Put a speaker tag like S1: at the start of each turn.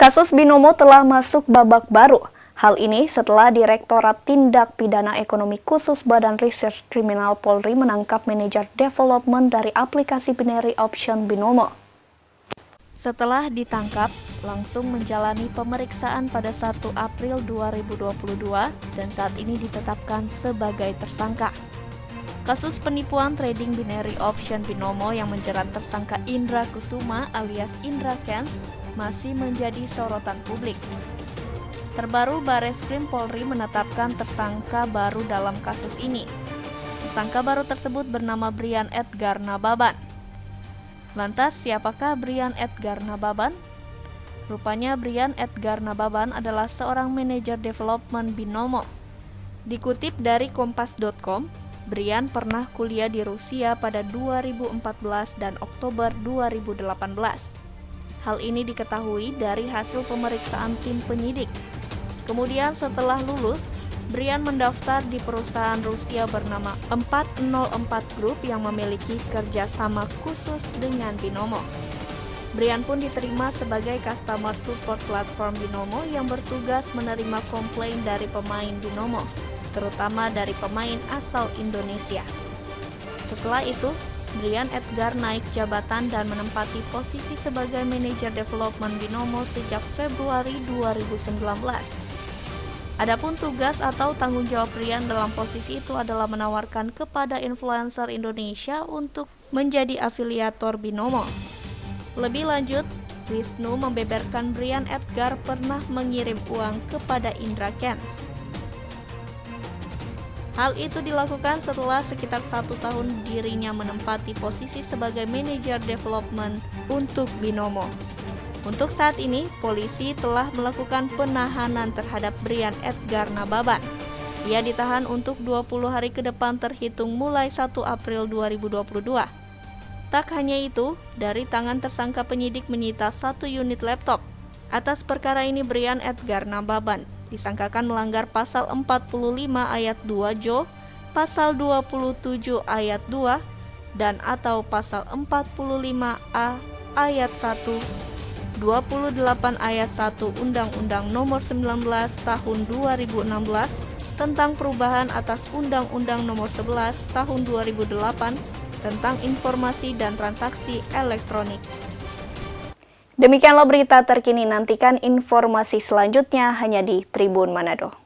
S1: Kasus Binomo telah masuk babak baru. Hal ini setelah Direktorat Tindak Pidana Ekonomi Khusus Badan Reserse Kriminal Polri menangkap manajer development dari aplikasi binary option Binomo. Setelah ditangkap, langsung menjalani pemeriksaan pada 1 April 2022 dan saat ini ditetapkan sebagai tersangka. Kasus penipuan trading binary option Binomo yang menjerat tersangka Indra Kusuma alias Indra Kents masih menjadi sorotan publik. Terbaru, Bareskrim Polri menetapkan tersangka baru dalam kasus ini. Tersangka baru tersebut bernama Brian Edgar Nababan. Lantas, siapakah Brian Edgar Nababan? Rupanya Brian Edgar Nababan adalah seorang manajer development Binomo. Dikutip dari kompas.com, Brian pernah kuliah di Rusia pada 2014 dan Oktober 2018. Hal ini diketahui dari hasil pemeriksaan tim penyidik. Kemudian setelah lulus, Brian mendaftar di perusahaan Rusia bernama 404 Group yang memiliki kerjasama khusus dengan Binomo. Brian pun diterima sebagai customer support platform Binomo yang bertugas menerima komplain dari pemain Binomo, terutama dari pemain asal Indonesia. Setelah itu, Brian Edgar naik jabatan dan menempati posisi sebagai manajer development Binomo sejak Februari 2019. Adapun tugas atau tanggung jawab Brian dalam posisi itu adalah menawarkan kepada influencer Indonesia untuk menjadi afiliator Binomo. Lebih lanjut, Wisnu membeberkan Brian Edgar pernah mengirim uang kepada Indra Kents. Hal itu dilakukan setelah sekitar 1 tahun dirinya menempati posisi sebagai manajer development untuk Binomo. Untuk saat ini, polisi telah melakukan penahanan terhadap Brian Edgar Nababan. Ia ditahan untuk 20 hari ke depan terhitung mulai 1 April 2022. Tak hanya itu, dari tangan tersangka penyidik menyita 1 unit laptop. Atas perkara ini, Brian Edgar Nababan disangkakan melanggar pasal 45 ayat 2 Jo, pasal 27 ayat 2, dan atau pasal 45A ayat 1, 28 ayat 1 Undang-Undang Nomor 19 Tahun 2016 tentang perubahan atas Undang-Undang Nomor 11 Tahun 2008 tentang informasi dan transaksi elektronik. Demikianlah berita terkini, nantikan informasi selanjutnya hanya di Tribun Manado.